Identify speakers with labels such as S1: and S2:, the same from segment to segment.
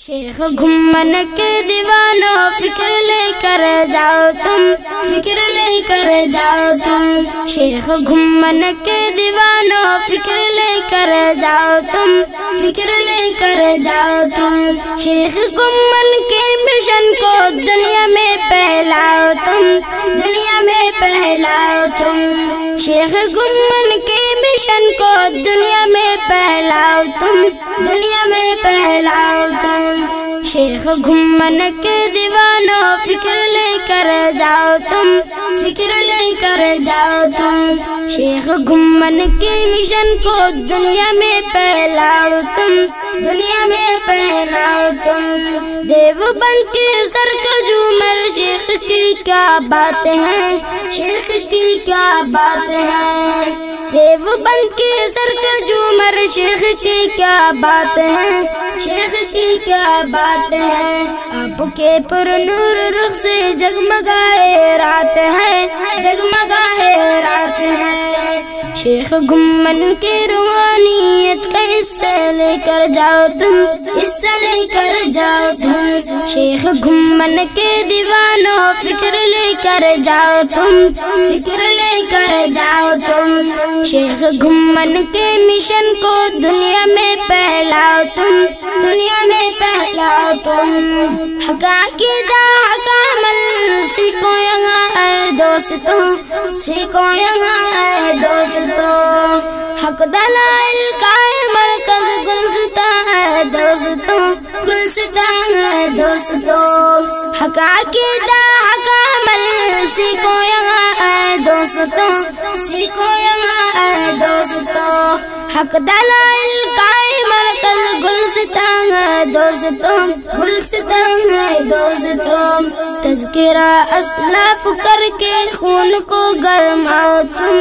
S1: شیخ گھمن کے دیوانوں فکر لے کر جاؤ تم، فکر لے کر جاؤ تم، شیخ گھمن کے دیوانوں فکر لے کر جاؤ تم، فکر لے کر جاؤ تم، شیخ گھمن کے مشن کو دنیا میں پھیلاؤ تم، دنیا میں پھیلاؤ تم، شیخ گھمن کے مشن کو دنیا میں پھیلاؤ تم، دنیا میں پھیلاؤ تم، شیخ گھمن کے دیوانوں فکر لے کر جاؤ تم، فکر لے کر جاؤ تم، شیخ گھمن کے مشن کو دنیا میں پھیلاؤ تم، دنیا میں پھیلاؤ تم، دیوبند کے سر کا جھومر شیخ کی کیا باتیں ہیں، شیخ کی کیا باتیں ہیں، دیوبند کے سر کا جھومر شیخ کی کیا باتیں ہیں، شیخ کی کیا باتیں ہیں، آپ کے پر نور رخ سے جگمگائے رات ہے، جگمگائے رات ہے، شیخ گھمن کے روحانیت کا حصہ لے کر جاؤ تم، حصہ لے کر جاؤ تم، شیخ گھمن کے دیوانوں فکر لے کر جاؤ تم، فکر لے کر جاؤ تم، شیخ گھمن کے مشن کو دنیا میں پھیلاؤ تم، دنیا میں پھیلاؤ تم، حق عقیدہ حق عمل سیکھو یہاں اے دوستوں، سیکھو یہاں اے دوستوں، حق دلائل کا مرکز گلستان ہے دوستوں، گلستان ہے دوستوں، حق عقیدہ حق عمل سیکھو یہاں اے دوستوں، سیکھو یہاں اے دوستوں، حق دلائل کا مرکز گلستان ہے دوستوں، گلستان ہے دوستوں، تذکرہ اسلاف کر کے خون کو گرماؤ تم،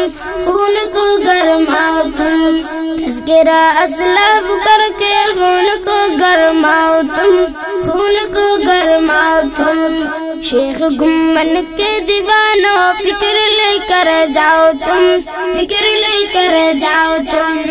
S1: خون کو گرماؤ تم، تذکرہ اسلاف کر کے خون کو گرماؤ تم، خون کو گرماؤ تم، شیخ گھمن کے دیوانوں فکر لے کر جاؤ تم، فکر لے کر جاؤ تم،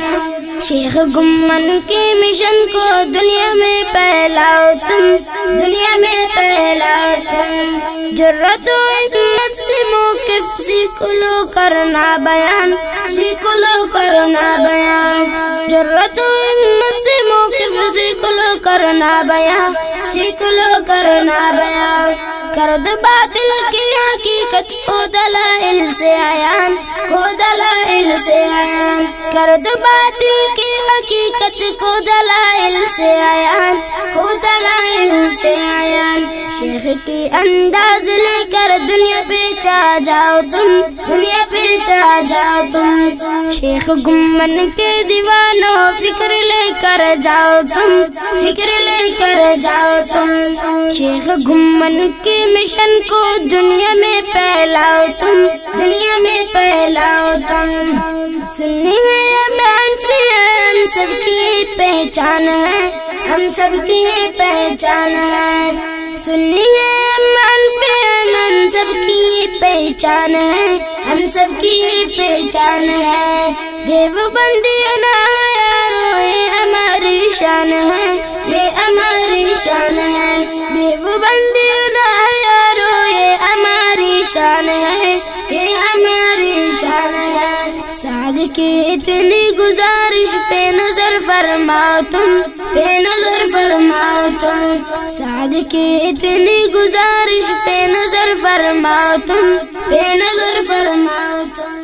S1: شیخ گھمن کے مشن کو دنیا میں پھیلاؤ تم، دنیا میں پھیلاؤ تم، جرأت و ہمت سے موقف سیکھ لو کرنا بیان، سیکھ لو کرنا بیان، جرأت و ہمت سے موقف سیکھ لو کرنا بیان، سیکھ لو کرنا بیان، کر دو باطل کی حقیقت کو دلائل سے عیان، کو دلائل سے عیان، کر دو باطل کی حقیقت کو دلائل سے عیان، کو دلائل سے عیان، شیخ کی انداز لے کر دنیا پہ چھا جاؤ تم، دنیا پہ چھا جاؤ تم، شیخ گھمن کے دیوانوں فکر لے کر جاؤ تم، فکر لے کر جاؤ تم، شیخ گھمن کے مشن کو دنیا میں پھیلاؤ تم، دنیا میں پھیلاؤ تم، سنی ہے حنفی ہم سب کی پہچان ہے، ہم سب کی پہچان ہے، سنی ہے حنفی ہم سب کی پہچان ہے، ہم سب کی پہچان ہے، دیوبندی نا یارو یہ ہماری شان ہے، یہ ہماری شان ہے، دیوبندی نا یارو یہ ہماری شان ہے، یہ ہماری شان ہے، سعد کی اتنی گزارش پہ نظر فرماؤ تم، پہ نظر فرماؤ تم، سعد کی اتنی گزارش پہ نظر فرماؤ تم، پہ نظر فرماؤ تم۔